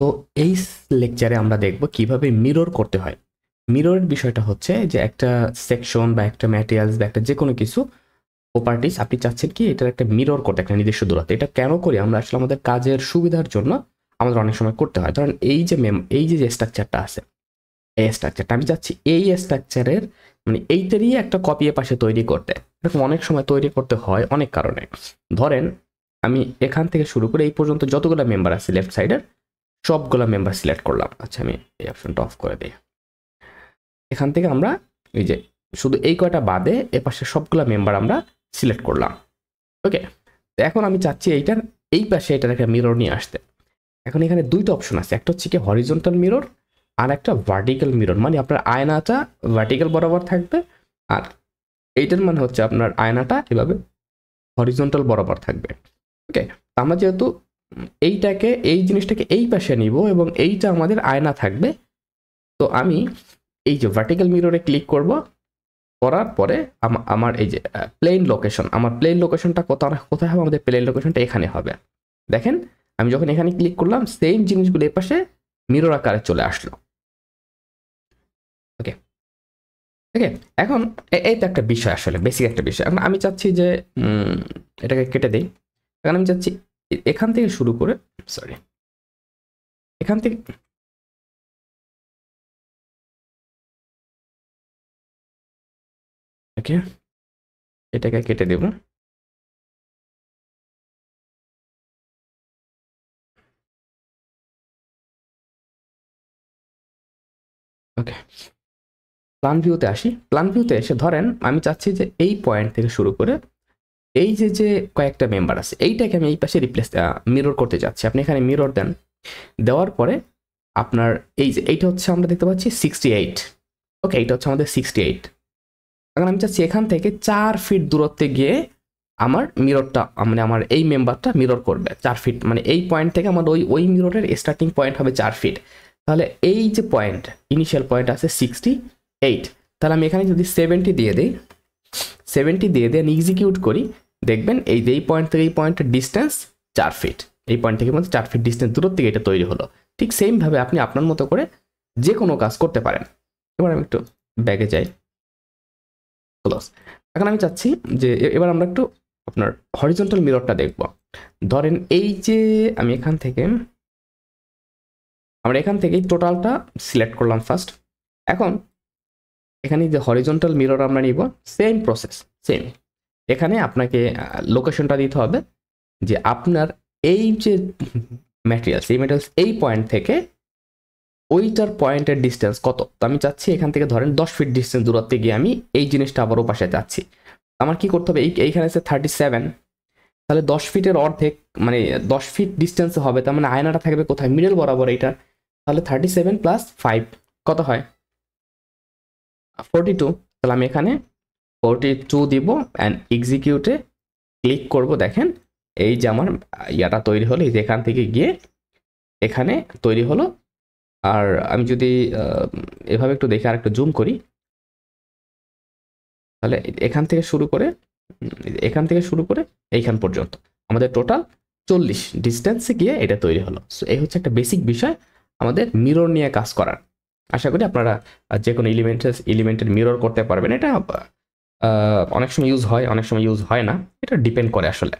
তো এই লেকচারে আমরা দেখব কিভাবে মিরর করতে হয়। মিররের বিষয়টা হচ্ছে যে একটা সেকশন বা একটা ম্যাটেরিয়ালস বা একটা যে কোনো কিছু প্রপার্টিস আপনি চাচ্ছেন কি এটার একটা মিরর করতে একটা নির্দিষ্ট দূরত্বে। এটা কেন করি আমরা? আসলে আমাদের কাজের সুবিধার জন্য আমাদের অনেক সময় করতে হয়। ধরেন এই যে স্ট্রাকচারটা আছে, এই স্ট্রাকচারটা আমি চাচ্ছি এই স্ট্রাকচারের মানে এইটারই একটা কপি পাশে তৈরি করতে। এরকম অনেক সময় তৈরি করতে হয় অনেক কারণে। ধরেন আমি এখান থেকে শুরু করে এই পর্যন্ত যতগুলো মেম্বার আছে লেফট সাইডের সবগুলো মেম্বার সিলেক্ট করলাম। আচ্ছা আমি এই অপশনটা অফ করে দিই। এখান থেকে আমরা এই যে শুধু এই কয়টা বাদে এ পাশে সবগুলো মেম্বার আমরা সিলেক্ট করলাম। ওকে, তো এখন আমি চাচ্ছি এইটার এই পাশে এটার একটা মিরর নিয়ে আসতে। এখন এখানে দুইটা অপশন আছে, একটা হচ্ছে কি হরিজন্টাল মিরর আর একটা ভার্টিক্যাল মিরর। মানে আপনার আয়নাটা ভার্টিক্যাল বরাবর থাকবে আর এইটার মানে হচ্ছে আপনার আয়নাটা এভাবে হরিজন্টাল বরাবর থাকবে। ওকে, তো আমরা যেহেতু এই জিনিসটাকে এই পাশে নিব এবং এইটা আমাদের আয়না থাকবে, তো আমি এই যে ভার্টিক্যাল মিররে ক্লিক করব। করার পরে আমার এই যে প্লেন লোকেশন, আমার প্লেন লোকেশনটা কোথায় হবে? আমাদের প্লেন লোকেশনটা এখানে হবে। দেখেন আমি যখন এখানে ক্লিক করলাম সেম জিনিসগুলো এর পাশে মিরর আকারে চলে আসলো। ওকে ওকে, এখন এই তো একটা বিষয়, আসলে বেসিক একটা বিষয়। এখন আমি চাচ্ছি যে এটাকে কেটে দিই। এখন আমি চাচ্ছি এখান থেকে শুরু করে সরি এখান থেকে ওকে এটাকে কেটে দেব। ওকে, প্ল্যান ভিউতে আসি। প্ল্যান ভিউতে এসে ধরেন আমি চাচ্ছি যে এই পয়েন্ট থেকে শুরু করে এই যে কয়েকটা মেম্বার আছে এইটাকে আমি এই পাশে মিরর করতে চাচ্ছি। আপনি এখানে মিরর দেন, দেওয়ার পরে আপনার এই যে এইটা হচ্ছে আমরা দেখতে পাচ্ছি 68। ওকে, এইটা হচ্ছে আমাদের 68। এখন আমি চাচ্ছি এখান থেকে 4 ফিট দূরত্বে গিয়ে আমার মিররটা মানে আমার এই মেম্বারটা মিরর করবে 4 ফিট। মানে এই পয়েন্ট থেকে আমার ওই মিররের স্টার্টিং পয়েন্ট হবে 4 ফিট। তাহলে এই যে পয়েন্ট ইনিশিয়াল পয়েন্ট আছে 68, তাহলে আমি এখানে যদি 70 দিয়ে দিই, 70 দিয়ে দিয়ে এক্সিকিউট করি, দেখবেন এই পয়েন্ট থেকে এই পয়েন্টের ডিস্টেন্স 4 ফিট। এই পয়েন্ট থেকে মধ্যে 4 ফিট ডিস্টেন্স দূরত্ব থেকে এটা তৈরি হলো। ঠিক সেমভাবে আপনি আপনার মতো করে যে কোনো কাজ করতে পারেন। এবার আমি একটু ব্যাগে যাই, ক্লোজ। এখন আমি চাচ্ছি যে এবার আমরা একটু আপনার হরিজন্টাল মিররটা দেখব। ধরেন এই যে আমি এখান থেকে আমরা এখান থেকে টোটালটা সিলেক্ট করলাম ফার্স্ট। এখন এখানে যে হরিজন্টাল মিরর আমরা নিব, সেম প্রসেস সেম। এখানে আপনাকে লোকেশনটা দিতে হবে যে আপনার এই যে ম্যাটেরিয়ালস এই পয়েন্ট থেকে ওইটার পয়েন্টের ডিস্টেন্স কত। তো আমি চাচ্ছি এখান থেকে ধরেন 10 ফিট ডিস্টেন্স দূরত্বে গিয়ে আমি এই জিনিসটা আবারও পাশে যাচ্ছি। আমার কি করতে হবে? এইখানে আছে 37, তাহলে 10 ফিটের অর্ধেক মানে 10 ফিট ডিস্টেন্সে হবে। তার মানে আয়নাটা থাকবে কোথায়? মিডল বরাবর এইটা। তাহলে 37 প্লাস 5 কত হয়? 42। তাহলে আমি এখানে 42 দিব অ্যান্ড এক্সিকিউটে ক্লিক করব। দেখেন এই যে আমার ইয়াটা তৈরি হলো, এই যে এখান থেকে গিয়ে এখানে তৈরি হলো। আর আমি যদি এভাবে একটু দেখে আর একটু জুম করি, তাহলে এখান থেকে শুরু করে এইখান পর্যন্ত আমাদের টোটাল 40 ডিস্টেন্সে গিয়ে এটা তৈরি হলো। সো এই হচ্ছে একটা বেসিক বিষয় আমাদের মিরর নিয়ে কাজ করার। আশা করি আপনারা যে কোনো এলিমেন্টের মিরর করতে পারবেন। এটা অনেক সময় ইউজ হয়, অনেক সময় ইউজ হয় না, এটা ডিপেন্ড করে আসলে।